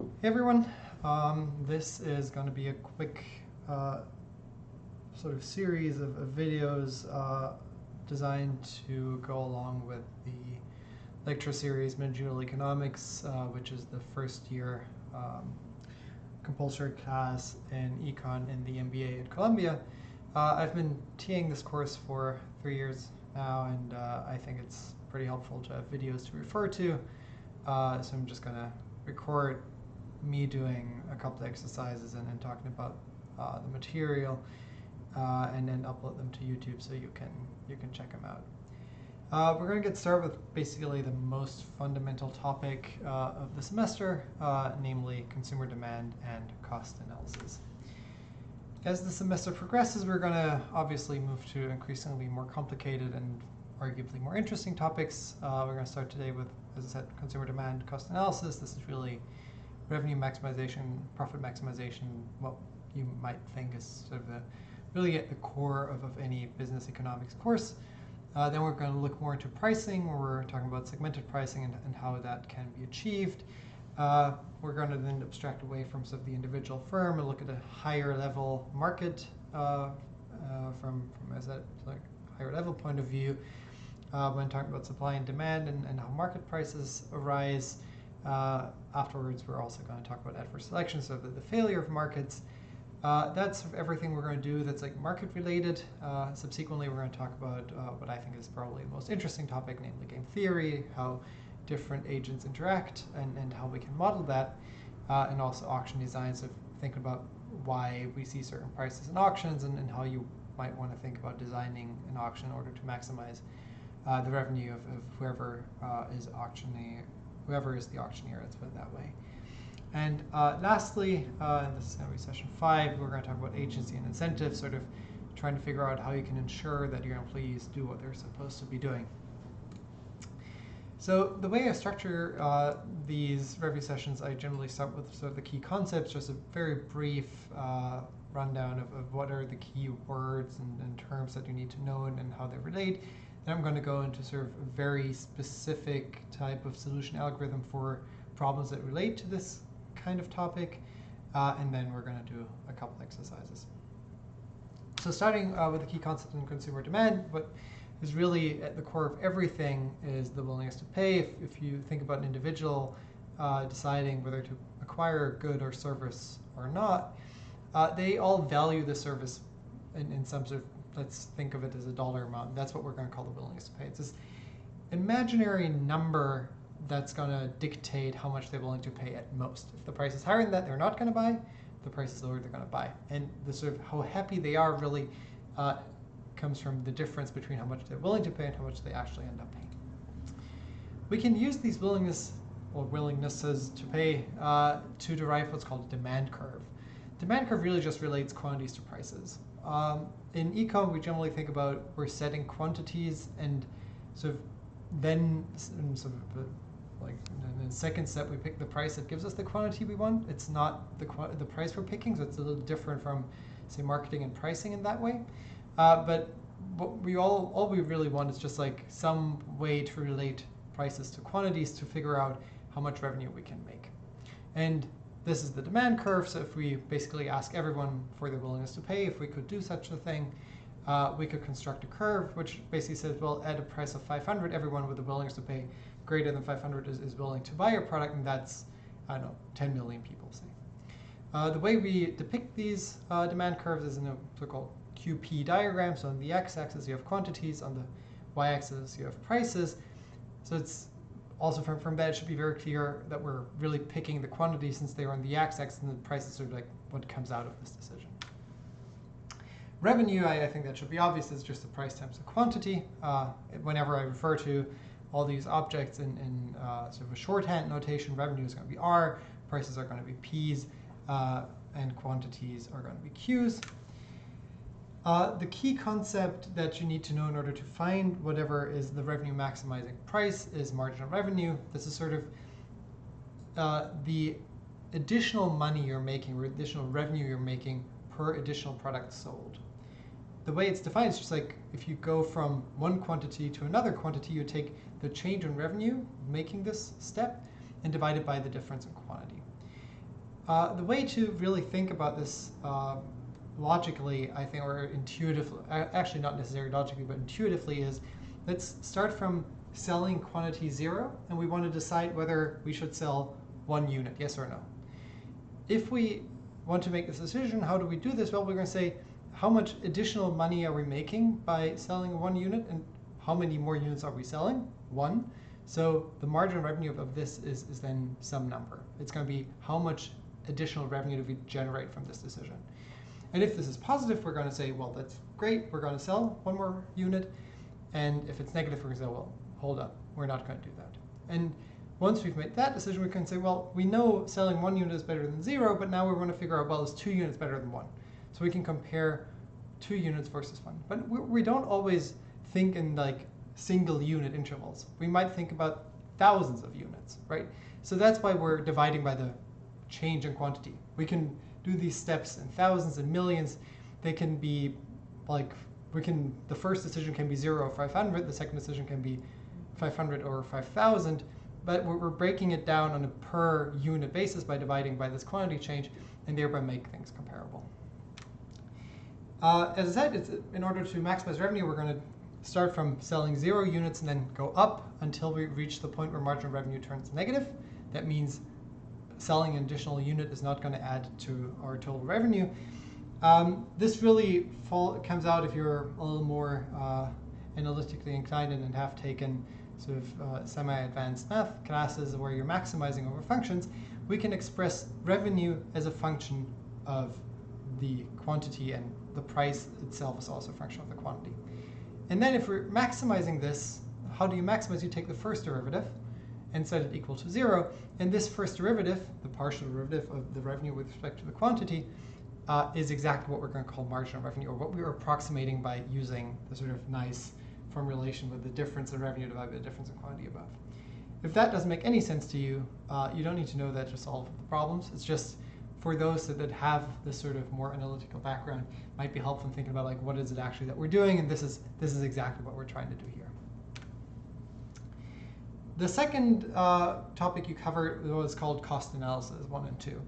Hey everyone, this is going to be a quick sort of series of videos designed to go along with the lecture series Managerial Economics, which is the first year compulsory class in econ in the EMBA at Columbia. I've been TAing this course for 3 years now, and I think it's pretty helpful to have videos to refer to. So I'm just going to record me doing a couple of exercises and talking about the material, and then upload them to YouTube so you can check them out. We're going to get started with basically the most fundamental topic of the semester, namely consumer demand and cost analysis. As the semester progresses, we're going to obviously move to increasingly more complicated and arguably more interesting topics. We're going to start today with, as I said, consumer demand, cost analysis. This is really revenue maximization, profit maximization, what you might think is sort of really at the core of any business economics course. Then we're going to look more into pricing, where we're talking about segmented pricing and how that can be achieved. We're going to then abstract away from sort of the individual firm and look at a higher level market from as a higher level point of view when talking about supply and demand and how market prices arise. Afterwards, we're also going to talk about adverse selection, so the failure of markets. That's everything we're going to do that's like market related. Subsequently, we're going to talk about what I think is probably the most interesting topic, namely game theory, how different agents interact and how we can model that, and also auction design, so think about why we see certain prices in auctions and how you might want to think about designing an auction in order to maximize the revenue of whoever is the auctioneer, let's put it that way. And lastly, and this is going to be session 5, we're going to talk about agency and incentive, sort of trying to figure out how you can ensure that your employees do what they're supposed to be doing. So the way I structure these review sessions, I generally start with sort of the key concepts, just a very brief rundown of what are the key words and terms that you need to know and how they relate. Then I'm going to go into sort of a very specific type of solution algorithm for problems that relate to this kind of topic, and then we're going to do a couple exercises. So starting with the key concept in consumer demand, what is really at the core of everything is the willingness to pay. If you think about an individual deciding whether to acquire a good or service or not, they all value the service in some sort of, let's think of it as a dollar amount. That's what we're going to call the willingness to pay. It's this imaginary number that's going to dictate how much they're willing to pay at most. If the price is higher than that, they're not going to buy. If the price is lower, they're going to buy. And the sort of how happy they are really comes from the difference between how much they're willing to pay and how much they actually end up paying. We can use these willingness or willingnesses to pay to derive what's called a demand curve. Demand curve really just relates quantities to prices. In econ, we generally think about we're setting quantities, and sort of then sort of like in the second step we pick the price that gives us the quantity we want. It's not the price we're picking, so it's a little different from, say, marketing and pricing in that way. But what we all we really want is just like some way to relate prices to quantities to figure out how much revenue we can make. And this is the demand curve, so if we basically ask everyone for their willingness to pay, if we could do such a thing, we could construct a curve which basically says, well, at a price of 500, everyone with the willingness to pay greater than 500 is willing to buy your product, and that's, I don't know, 10 million people, say. The way we depict these demand curves is in a so-called QP diagram. So on the x-axis you have quantities, on the y-axis you have prices. So it's also from that, it should be very clear that we're really picking the quantity since they're on the x-axis, and the prices are like what comes out of this decision. Revenue, I think that should be obvious, is just the price times the quantity. Whenever I refer to all these objects in sort of a shorthand notation, revenue is going to be R, prices are going to be P's, and quantities are going to be Q's. The key concept that you need to know in order to find whatever is the revenue maximizing price is marginal revenue. This is sort of the additional money you're making or additional revenue you're making per additional product sold. The way it's defined is just like if you go from one quantity to another quantity, you take the change in revenue making this step and divide it by the difference in quantity. The way to really think about this logically, I think, or intuitively, actually not necessarily logically, but intuitively, is let's start from selling quantity 0, and we want to decide whether we should sell 1 unit, yes or no. If we want to make this decision, how do we do this? Well, we're going to say, how much additional money are we making by selling 1 unit, and how many more units are we selling? 1. So the marginal revenue of this is then some number. It's going to be how much additional revenue do we generate from this decision. And if this is positive, we're going to say, well, that's great, we're going to sell 1 more unit. And if it's negative, we're going to say, well, hold up, we're not going to do that. And once we've made that decision, we can say, well, we know selling 1 unit is better than 0, but now we want to figure out, well, is 2 units better than 1? So we can compare 2 units versus 1. But we don't always think in like single unit intervals. We might think about thousands of units, right? So that's why we're dividing by the change in quantity. We can do these steps in thousands and millions. They can be like, the first decision can be 0 or 500, the second decision can be 500 or 5,000, but we're breaking it down on a per unit basis by dividing by this quantity change, and thereby make things comparable. As I said, in order to maximize revenue, we're going to start from selling 0 units and then go up until we reach the point where marginal revenue turns negative. That means selling an additional unit is not going to add to our total revenue. This really comes out if you're a little more analytically inclined and have taken sort of semi-advanced math classes where you're maximizing over functions. We can express revenue as a function of the quantity, and the price itself is also a function of the quantity. And then if we're maximizing this, how do you maximize? You take the first derivative and set it equal to 0. And this first derivative, the partial derivative of the revenue with respect to the quantity, is exactly what we're going to call marginal revenue, or what we are approximating by using the sort of nice formulation with the difference in revenue divided by the difference in quantity above. If that doesn't make any sense to you, you don't need to know that to solve the problems. It's just for those that have this sort of more analytical background, might be helpful in thinking about like, what is it actually that we're doing, and this is exactly what we're trying to do here. The second topic you covered was called cost analysis 1 and 2.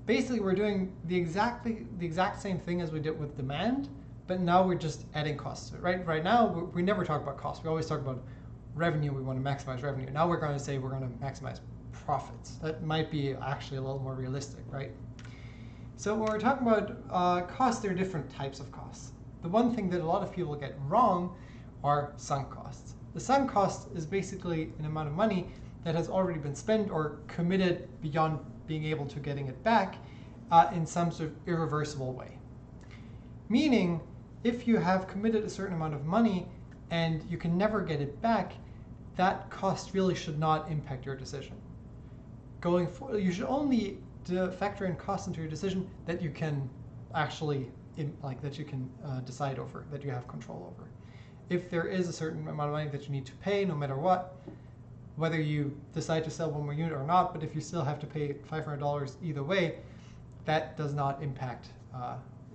Basically, we're doing the exact same thing as we did with demand, but now we're just adding costs. Right now, we never talk about cost. We always talk about revenue. We want to maximize revenue. Now we're going to say we're going to maximize profits. That might be actually a little more realistic, right? So when we're talking about costs, there are different types of costs. The one thing that a lot of people get wrong are sunk costs. The sunk cost is basically an amount of money that has already been spent or committed beyond being able to getting it back in some sort of irreversible way. Meaning, if you have committed a certain amount of money and you can never get it back, that cost really should not impact your decision. Going forward, you should only factor in costs into your decision that you can actually, decide over, that you have control over. If there is a certain amount of money that you need to pay, no matter what, whether you decide to sell 1 more unit or not, but if you still have to pay $500 either way, that does not impact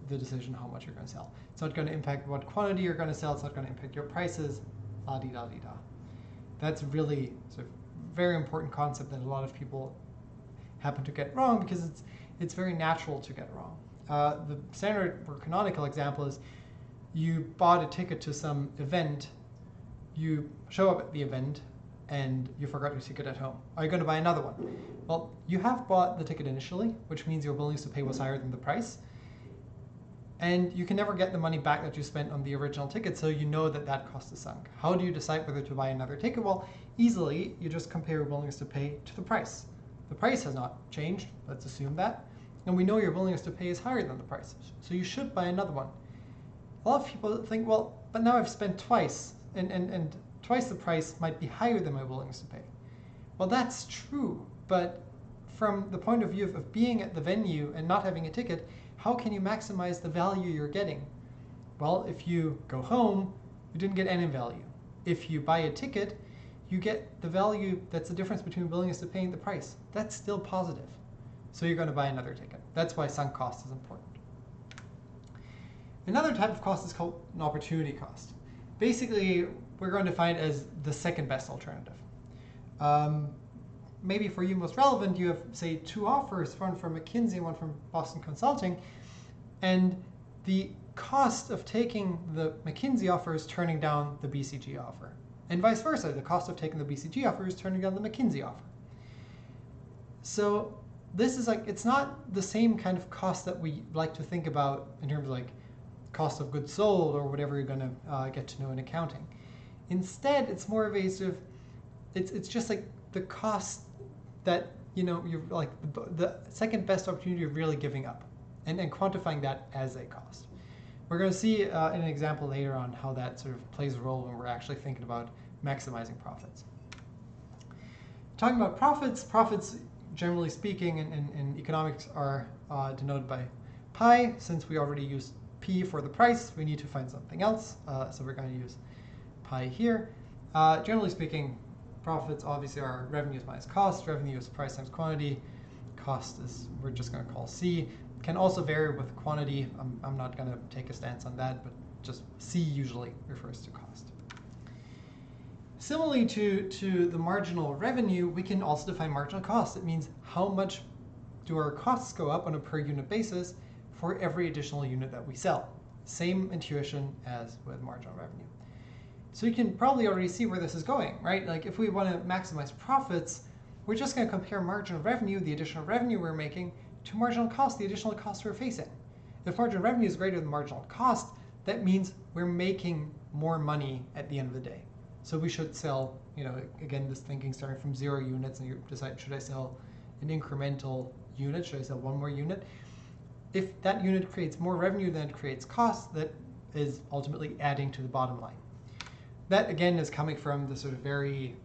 the decision how much you're going to sell. It's not going to impact what quantity you're going to sell. It's not going to impact your prices, la-di-da-di-da. That's really sort of very important concept that a lot of people happen to get wrong, because it's very natural to get wrong. The standard or canonical example is you bought a ticket to some event, you show up at the event, and you forgot your ticket at home. Are you going to buy another one? Well, you have bought the ticket initially, which means your willingness to pay was higher than the price. And you can never get the money back that you spent on the original ticket, so you know that that cost is sunk. How do you decide whether to buy another ticket? Well, easily, you just compare your willingness to pay to the price. The price has not changed, let's assume that. And we know your willingness to pay is higher than the price, so you should buy another one. A lot of people think, well, but now I've spent twice, and twice the price might be higher than my willingness to pay. Well, that's true, but from the point of view of being at the venue and not having a ticket, how can you maximize the value you're getting? Well, if you go home, you didn't get any value. If you buy a ticket, you get the value that's the difference between willingness to pay and the price. That's still positive. So you're going to buy another ticket. That's why sunk cost is important. Another type of cost is called an opportunity cost. Basically, we're going to find as the second best alternative. maybe for you most relevant, you have, say, 2 offers, one from McKinsey and one from Boston Consulting, and the cost of taking the McKinsey offer is turning down the BCG offer. And vice versa, the cost of taking the BCG offer is turning down the McKinsey offer. So this is like, it's not the same kind of cost that we like to think about in terms of like cost of goods sold or whatever you're going to get to know in accounting. Instead, it's more of a sort of, it's just like the cost that, you're like the second best opportunity of really giving up and quantifying that as a cost. We're going to see in an example later on how that sort of plays a role when we're actually thinking about maximizing profits. Talking about profits generally speaking in economics are denoted by pi. Since we already used p for the price, we need to find something else. So we're going to use pi here. Generally speaking, profits obviously are revenues minus cost. Revenue is price times quantity. Cost is, we're just going to call C. Can also vary with quantity. I'm not going to take a stance on that, but just C usually refers to cost. Similarly to the marginal revenue, we can also define marginal cost. It means how much do our costs go up on a per unit basis for every additional unit that we sell. Same intuition as with marginal revenue. So you can probably already see where this is going, right? Like if we want to maximize profits, we're just going to compare marginal revenue, the additional revenue we're making, to marginal cost, the additional cost we're facing. If marginal revenue is greater than marginal cost, that means we're making more money at the end of the day. So we should sell, again, this thinking starting from 0 units, and you decide, should I sell an incremental unit? Should I sell 1 more unit? If that unit creates more revenue than it creates cost, that is ultimately adding to the bottom line. That, again, is coming from the sort of very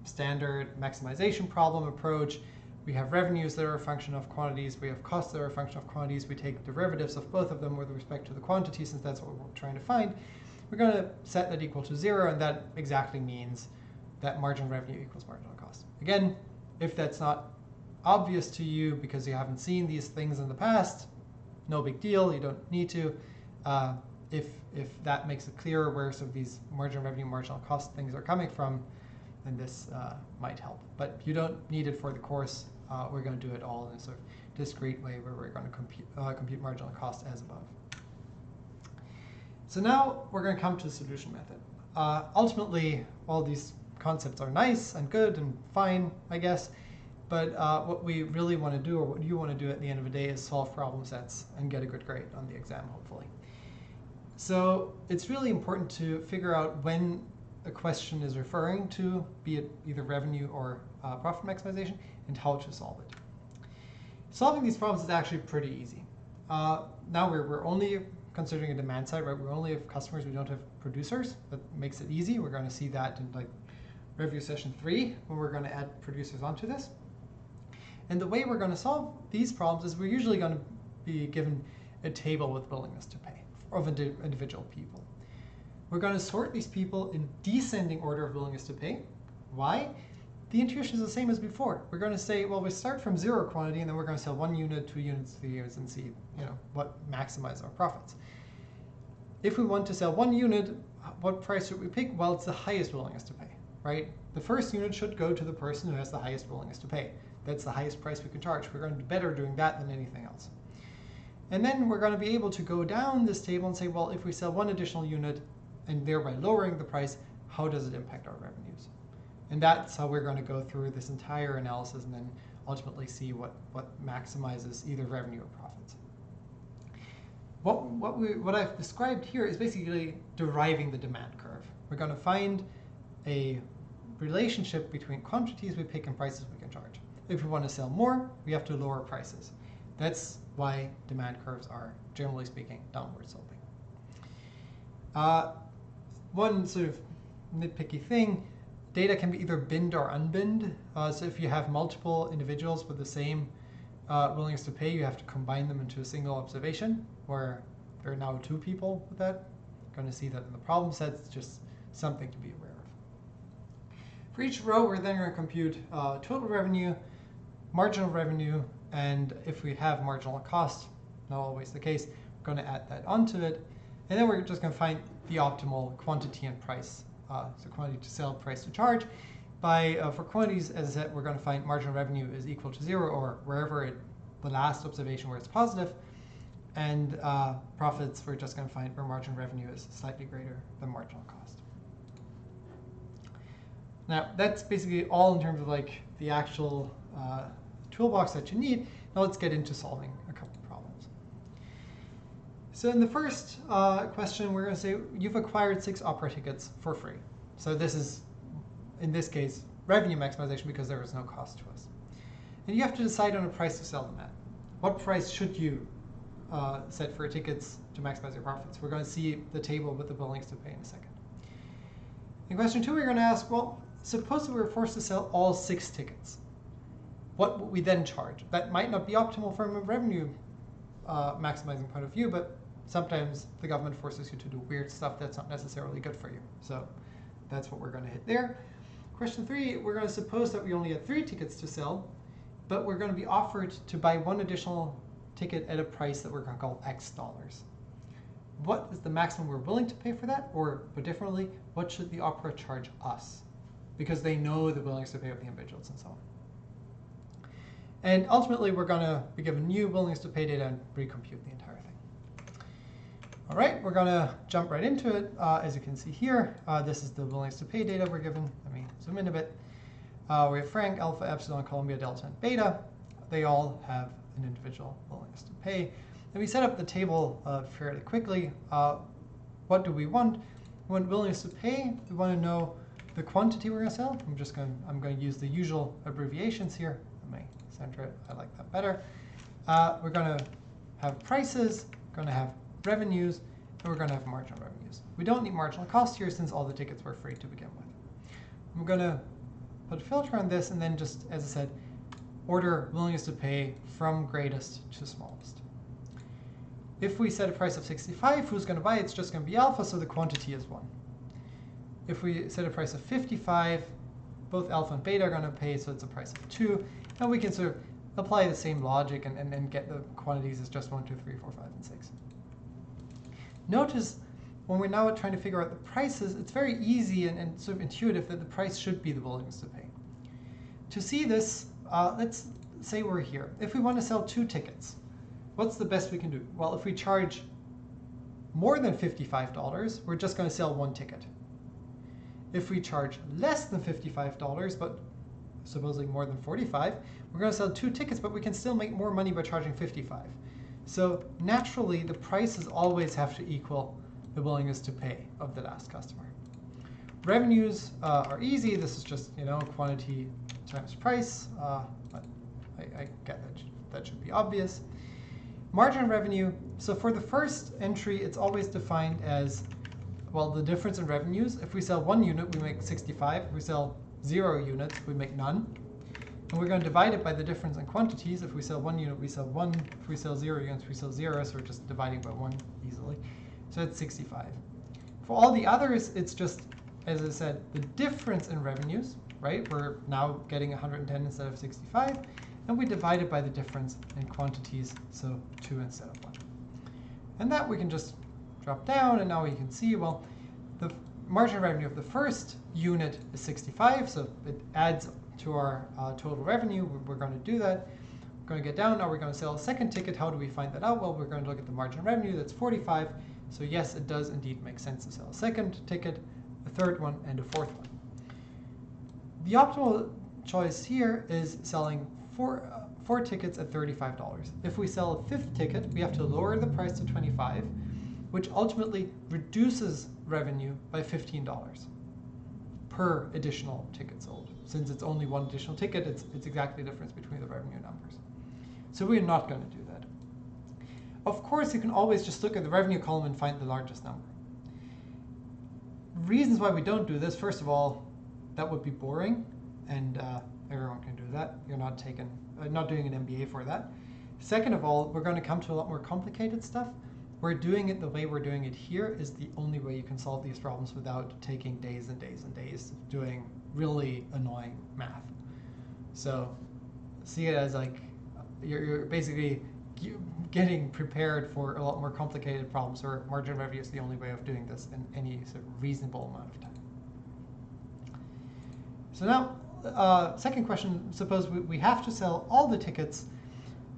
standard maximization problem approach. We have revenues that are a function of quantities. We have costs that are a function of quantities. We take derivatives of both of them with respect to the quantity, since that's what we're trying to find. We're going to set that equal to 0, and that exactly means that marginal revenue equals marginal cost. Again, if that's not obvious to you because you haven't seen these things in the past, no big deal. You don't need to. If that makes it clearer where some of these marginal revenue, marginal cost things are coming from, then this might help. But you don't need it for the course. We're going to do it all in a sort of discrete way where we're going to compute marginal cost as above. So now we're going to come to the solution method. Ultimately, all these concepts are nice and good and fine, I guess. But what we really want to do, or what you want to do at the end of the day, is solve problem sets and get a good grade on the exam, hopefully. So it's really important to figure out when a question is referring to, be it either revenue or profit maximization, and how to solve it. Solving these problems is actually pretty easy. Now we're only considering a demand side, right? We only have customers, we don't have producers. That makes it easy. We're going to see that in like review session 3 when we're going to add producers onto this. And the way we're going to solve these problems is we're usually going to be given a table with willingness to pay of individual people. We're going to sort these people in descending order of willingness to pay. Why? The intuition is the same as before. We're going to say, well, we start from 0 quantity, and then we're going to sell 1 unit, 2 units, 3 units, and see what maximizes our profits. If we want to sell 1 unit, what price should we pick? Well, it's the highest willingness to pay, right? The first unit should go to the person who has the highest willingness to pay. That's the highest price we can charge. We're going to do better doing that than anything else. And then we're going to be able to go down this table and say, well, if we sell 1 additional unit and thereby lowering the price, how does it impact our revenues? And that's how we're going to go through this entire analysis and then ultimately see what maximizes either revenue or profits. What I've described here is basically deriving the demand curve. We're going to find a relationship between quantities we pick and prices we can charge. If we want to sell more, we have to lower prices. That's why demand curves are, generally speaking, downward sloping. One sort of nitpicky thing, data can be either binned or unbinned. So if you have multiple individuals with the same willingness to pay, you have to combine them into a single observation, where there are now 2 people with that. You're going to see that in the problem set. It's just something to be aware of. For each row, we're then going to compute total revenue, marginal revenue, and if we have marginal cost, not always the case, we're going to add that onto it. And then we're just going to find the optimal quantity and price. So quantity to sell, price to charge. For quantities, as I said, we're going to find marginal revenue is equal to 0, or wherever the last observation where it's positive. And profits, we're just going to find where marginal revenue is slightly greater than marginal cost. Now, that's basically all in terms of like the actual toolbox that you need. Now let's get into solving a couple problems. So in the first question, we're going to say you've acquired 6 opera tickets for free. So this is, in this case, revenue maximization because there is no cost to us. And you have to decide on a price to sell them at. What price should you set for tickets to maximize your profits? We're going to see the table with the billings to pay in a second. In question 2, we're going to ask, well, suppose that we were forced to sell all 6 tickets. What would we then charge? That might not be optimal from a revenue maximizing point of view, but sometimes the government forces you to do weird stuff that's not necessarily good for you. So that's what we're going to hit there. Question 3, we're going to suppose that we only had 3 tickets to sell, but we're going to be offered to buy 1 additional ticket at a price that we're going to call X dollars. What is the maximum we're willing to pay for that? Or, put differently, what should the opera charge us? Because they know the willingness to pay of the individuals and so on. And ultimately, we're going to be given new willingness to pay data and recompute the entire thing. All right, we're going to jump right into it. As you can see here, this is the willingness to pay data we're given. Let me zoom in a bit. We have Frank, Alpha, Epsilon, Columbia, Delta, and Beta. They all have an individual willingness to pay. And we set up the table fairly quickly. What do we want? We want willingness to pay. We want to know the quantity we're going to sell. I'm going to use the usual abbreviations here. Let me center it. I like that better. We're going to have prices, we're going to have revenues, and we're going to have marginal revenues. We don't need marginal cost here since all the tickets were free to begin with. I'm going to put a filter on this and then just, as I said, order willingness to pay from greatest to smallest. If we set a price of 65, who's going to buy it? It's just going to be alpha, so the quantity is 1. If we set a price of 55, both alpha and beta are going to pay, so it's a price of 2. And we can sort of apply the same logic and then get the quantities as just 1, 2, 3, 4, 5, and 6. Notice when we're now trying to figure out the prices, it's very easy and sort of intuitive that the price should be the willingness to pay. To see this, let's say we're here. If we want to sell 2 tickets, what's the best we can do? Well, if we charge more than $55, we're just going to sell 1 ticket. If we charge less than $55, but supposedly more than 45, we're going to sell 2 tickets, but we can still make more money by charging 55. So naturally, the prices always have to equal the willingness to pay of the last customer. Revenues are easy. This is just quantity times price. But I get that should be obvious. Margin revenue. So for the first entry, it's always defined as, well, the difference in revenues. If we sell 1 unit, we make 65. If we sell 0 units, we make none. And we're going to divide it by the difference in quantities. If we sell 1 unit, we sell 1. If we sell 0 units, we sell 0. So we're just dividing by 1 easily. So it's 65. For all the others, it's just, as I said, the difference in revenues, right? We're now getting 110 instead of 65. And we divide it by the difference in quantities, so 2 instead of 1. And that we can just drop down, and now we can see, well, the margin revenue of the first unit is 65, so it adds to our total revenue. We're going to do that. We're going to get down. Now we're going to sell a second ticket. How do we find that out? Well, we're going to look at the margin revenue. That's 45. So yes, it does indeed make sense to sell a second ticket, a third one, and a fourth one. The optimal choice here is selling four tickets at $35. If we sell a fifth ticket, we have to lower the price to $25, which ultimately reduces revenue by $15 per additional ticket sold. Since it's only 1 additional ticket, it's exactly the difference between the revenue numbers. So we're not going to do that. Of course, you can always just look at the revenue column and find the largest number. Reasons why we don't do this: first of all, that would be boring, and everyone can do that. You're not doing an MBA for that. Second of all, we're going to come to a lot more complicated stuff. We're doing it the way we're doing it here is the only way you can solve these problems without taking days and days and days doing really annoying math. So see it as like you're basically getting prepared for a lot more complicated problems, where margin revenue is the only way of doing this in any sort of reasonable amount of time. So now, second question, suppose we have to sell all the tickets.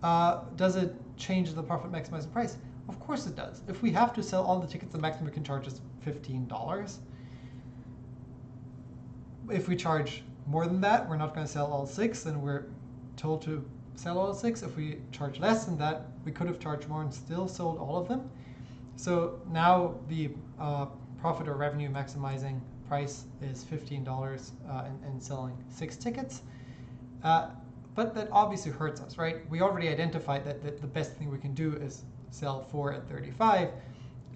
Does it change the profit maximizing price? Of course it does. If we have to sell all the tickets, the maximum we can charge is $15. If we charge more than that, we're not going to sell all 6, and we're told to sell all 6. If we charge less than that, we could have charged more and still sold all of them. So now the profit or revenue maximizing price is $15 and selling 6 tickets. But that obviously hurts us, right? We already identified that the best thing we can do is sell 4 at 35.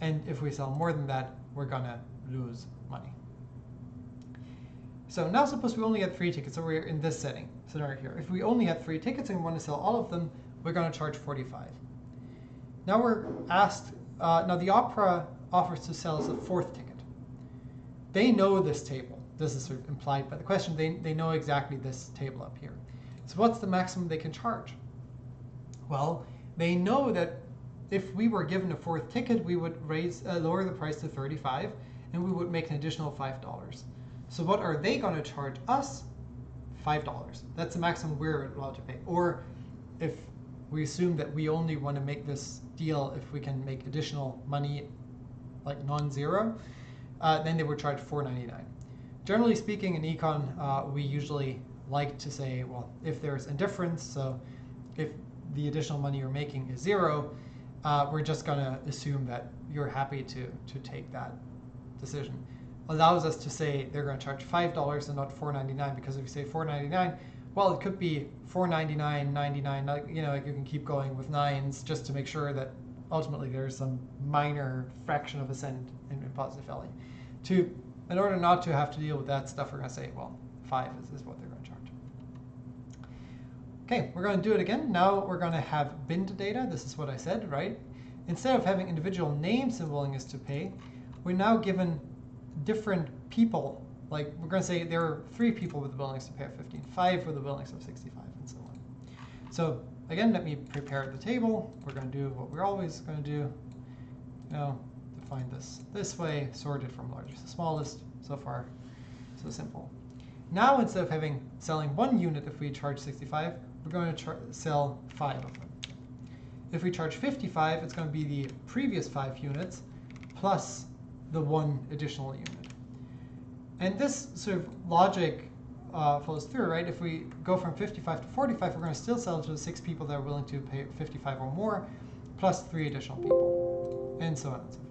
And if we sell more than that, we're going to lose money. So now suppose we only had 3 tickets. So we're in this scenario here. If we only had 3 tickets and we want to sell all of them, we're going to charge 45. Now we're asked, now the opera offers to sell us a 4th ticket. They know this table. This is sort of implied by the question. They know exactly this table up here. So what's the maximum they can charge? Well, they know that if we were given a 4th ticket, we would lower the price to 35, and we would make an additional $5. So what are they going to charge us? $5. That's the maximum we're allowed to pay. Or if we assume that we only want to make this deal if we can make additional money, like non-zero, then they would charge $4.99. Generally speaking, in econ, we usually like to say, well, if there's a difference, so if the additional money you're making is 0, we're just going to assume that you're happy to take that decision. Allows us to say they're going to charge $5 and not $4.99, because if you say $4.99, well, it could be $4.99, $99, you know, like you can keep going with 9s just to make sure that ultimately there's some minor fraction of a cent in positive value. In order not to have to deal with that stuff, we're going to say, well, 5 is what they're going to charge. Okay, we're going to do it again. Now we're going to have binned data. This is what I said, right? Instead of having individual names and willingness to pay, we're now given different people. Like we're going to say there are 3 people with the willingness to pay of 15, 5 with the willingness of 65, and so on. So again, let me prepare the table. We're going to do what we're always going to do. You know, define this way, sorted from largest to smallest. So far, so simple. Now instead of selling 1 unit if we charge 65, we're going to sell 5 of them. If we charge 55, it's going to be the previous 5 units plus the 1 additional unit. And this sort of logic follows through, right? If we go from 55 to 45, we're going to still sell to the 6 people that are willing to pay 55 or more, plus 3 additional people, and so on and so forth.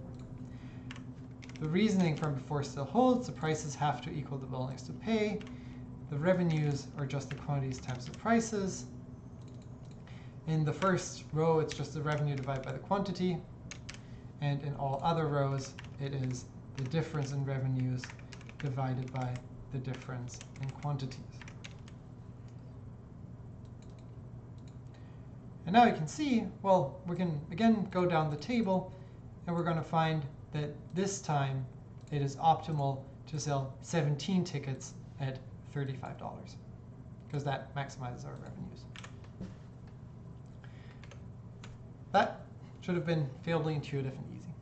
The reasoning from before still holds. The prices have to equal the willingness to pay. The revenues are just the quantities times the prices. In the first row, it's just the revenue divided by the quantity. And in all other rows, it is the difference in revenues divided by the difference in quantities. And now you can see, well, we can again go down the table, and we're going to find that this time it is optimal to sell 17 tickets at $35, because that maximizes our revenues. That should have been fairly intuitive and easy.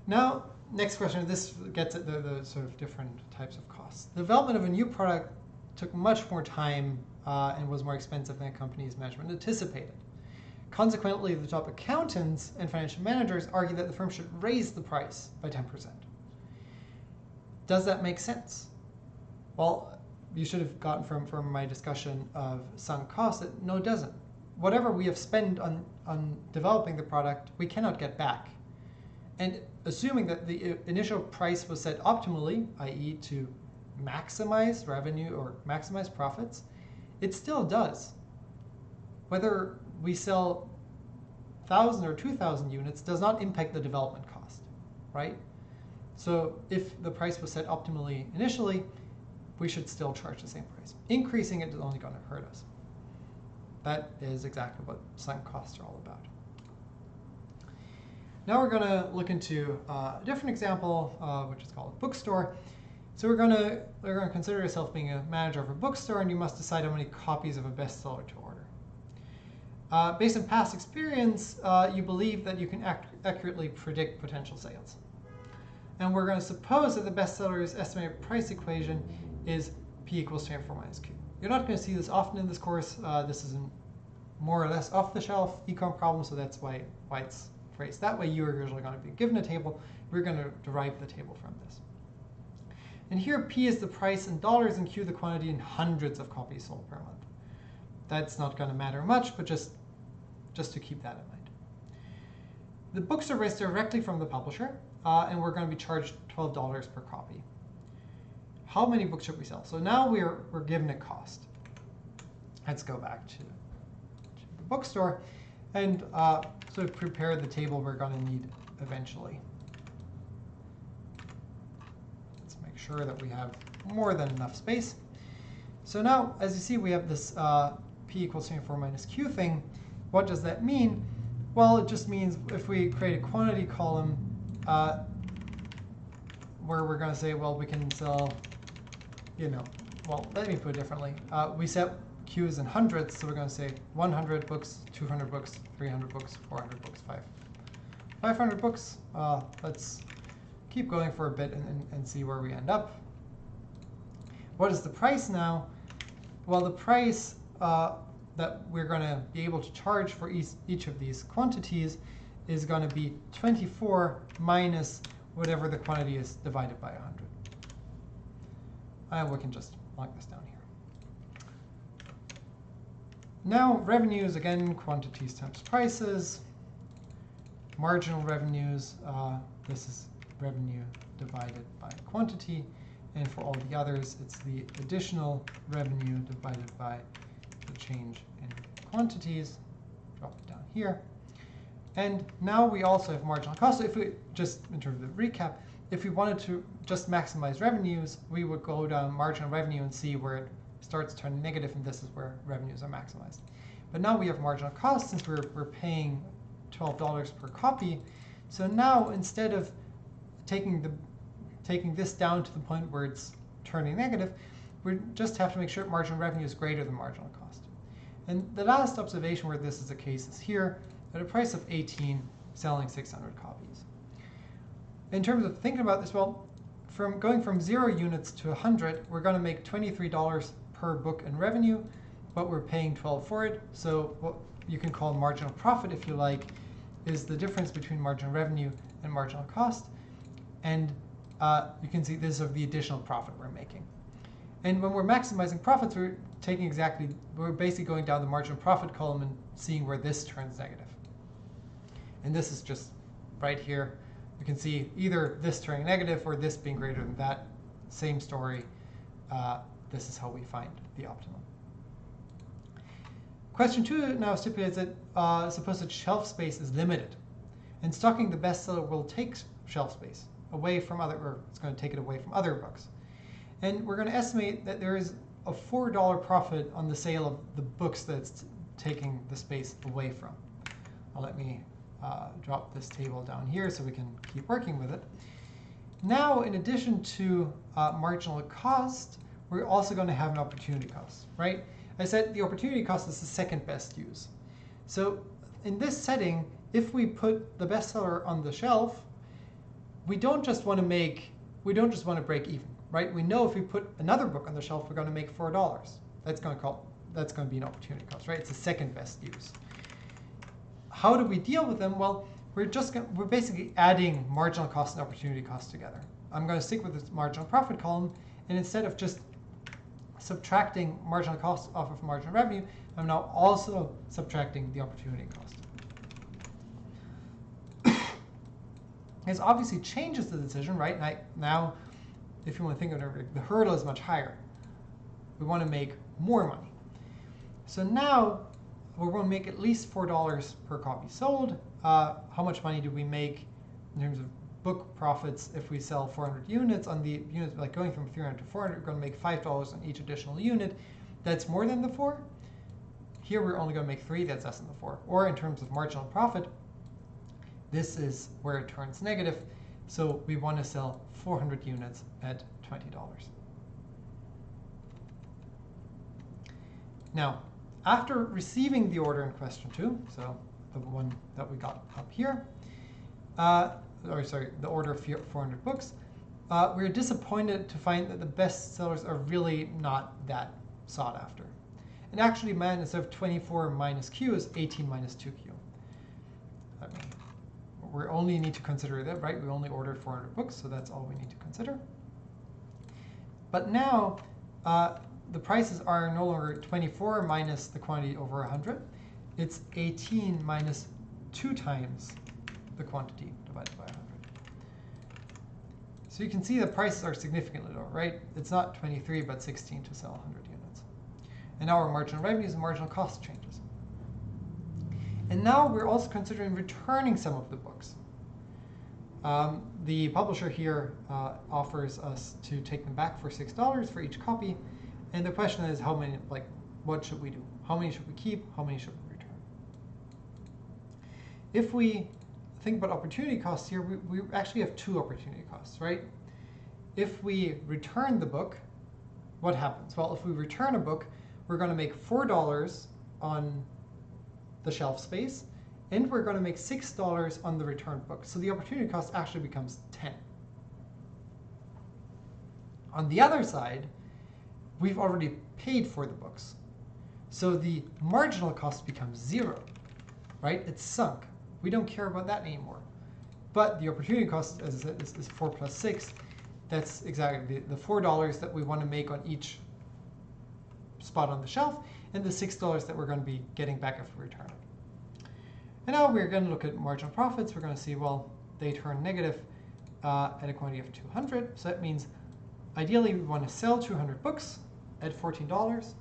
Now, next question. This gets at the sort of different types of costs. The development of a new product took much more time and was more expensive than a company's management anticipated. Consequently, the top accountants and financial managers argue that the firm should raise the price by 10%. Does that make sense? Well, you should have gotten from my discussion of sunk costs that no, it doesn't. Whatever we have spent on developing the product, we cannot get back. And assuming that the initial price was set optimally, i.e. to maximize revenue or maximize profits, it still does. Whether we sell 1,000 or 2,000 units does not impact the development cost, right? So if the price was set optimally initially, we should still charge the same price. Increasing it is only going to hurt us. That is exactly what sunk costs are all about. Now we're going to look into a different example, which is called a bookstore. So we're going to consider yourself being a manager of a bookstore, and you must decide how many copies of a bestseller to order. Based on past experience, you believe that you can accurately predict potential sales. And we're going to suppose that the bestseller's estimated price equation is P equals 24 minus Q. You're not going to see this often in this course. This is a more or less off-the-shelf econ problem, so that's why it's phrased that way. You're usually going to be given a table. We're going to derive the table from this. And here, P is the price in dollars and Q the quantity in hundreds of copies sold per month. That's not going to matter much, but just to keep that in mind. The books are raised directly from the publisher, and we're going to be charged $12 per copy. How many books should we sell? So now we're given a cost. Let's go back to the bookstore and sort of prepare the table we're going to need eventually. Let's make sure that we have more than enough space. So now, as you see, we have this P equals 24 minus Q thing. What does that mean? Well, it just means if we create a quantity column where we're going to say, well, we can sell, well, let me put it differently. We set Q's in hundreds, so we're going to say 100 books, 200 books, 300 books, 400 books, 500 books. Let's keep going for a bit and see where we end up. What is the price now? Well, the price that we're going to be able to charge for each of these quantities is going to be 24 minus whatever the quantity is divided by 100. And we can just mark this down here. Now, revenues, again, quantities times prices. Marginal revenues, this is revenue divided by quantity. And for all the others, it's the additional revenue divided by the change in quantities. Drop it down here. And now we also have marginal cost. So if we just, in terms of the recap, if we wanted to just maximize revenues, we would go down marginal revenue and see where it starts turning negative, and this is where revenues are maximized. But now we have marginal cost since we're paying $12 per copy. So now instead of taking this down to the point where it's turning negative, we just have to make sure marginal revenue is greater than marginal cost. And the last observation where this is the case is here, at a price of 18, selling 600 copies. In terms of thinking about this, well, going from 0 units to 100, we're going to make $23 per book in revenue, but we're paying 12 for it. So what you can call marginal profit, if you like, is the difference between marginal revenue and marginal cost. And you can see this is the additional profit we're making. And when we're maximizing profits, we're basically going down the marginal profit column and seeing where this turns negative. And this is just right here. You can see either this turning negative or this being greater than that. Same story. This is how we find the optimum. Question 2 now stipulates that suppose that shelf space is limited. And stocking the bestseller will take shelf space away from it's going to take it away from other books. And we're going to estimate that there is a $4 profit on the sale of the books that's taking the space away from. Now let me drop this table down here so we can keep working with it. Now, in addition to marginal cost, we're also going to have an opportunity cost, right? I said the opportunity cost is the second best use. So in this setting, if we put the bestseller on the shelf, we don't just want to break even, right? We know if we put another book on the shelf, we're going to make $4. That's going to be an opportunity cost, right? It's the second best use. How do we deal with them? Well, we're basically adding marginal cost and opportunity cost together. I'm going to stick with this marginal profit column, and instead of just subtracting marginal cost off of marginal revenue, I'm now also subtracting the opportunity cost. This obviously changes the decision, right? Now, if you want to think of it, the hurdle is much higher. We want to make more money. So now, we're going to make at least $4 per copy sold. How much money do we make in terms of book profits if we sell 400 units? On the units, like going from 300 to 400, we're going to make $5 on each additional unit. That's more than the 4. Here we're only going to make 3. That's less than the 4. Or in terms of marginal profit, this is where it turns negative. So we want to sell 400 units at $20. Now, after receiving the order in question 2, so the one that we got up here, the order of 400 books, we're disappointed to find that the best sellers are really not that sought after. And actually, man, instead of 24 minus q is 18 minus 2q. I mean, we only need to consider that, right? We only ordered 400 books, so that's all we need to consider. But now, the prices are no longer 24 minus the quantity over 100. It's 18 minus 2 times the quantity divided by 100. So you can see the prices are significantly lower, right? It's not 23, but 16 to sell 100 units. And now our marginal revenues and marginal cost changes. And now we're also considering returning some of the books. The publisher here offers us to take them back for $6 for each copy. And the question is, how many, like, what should we do? How many should we keep? How many should we return? If we think about opportunity costs here, we actually have 2 opportunity costs, right? If we return the book, what happens? Well, if we return a book, we're going to make $4 on the shelf space, and we're going to make $6 on the returned book. So the opportunity cost actually becomes 10. On the other side, we've already paid for the books. So the marginal cost becomes 0, right? It's sunk. We don't care about that anymore. But the opportunity cost, as I said, is 4 plus 6. That's exactly the $4 that we want to make on each spot on the shelf, and the $6 that we're going to be getting back if we return it. And now we're going to look at marginal profits. We're going to see, well, they turn negative at a quantity of 200. So that means ideally we want to sell 200 books at $14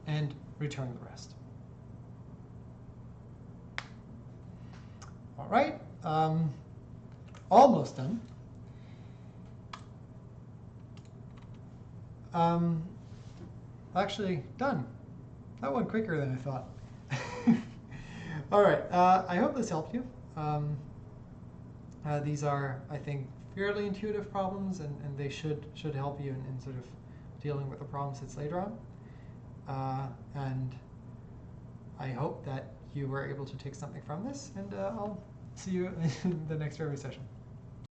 and return the rest. All right, almost done. Actually, done. That went quicker than I thought. All right, I hope this helped you. These are, I think, fairly intuitive problems, and they should help you in sort of dealing with the problem sets later on. And I hope that you were able to take something from this, and I'll see you in the next review session.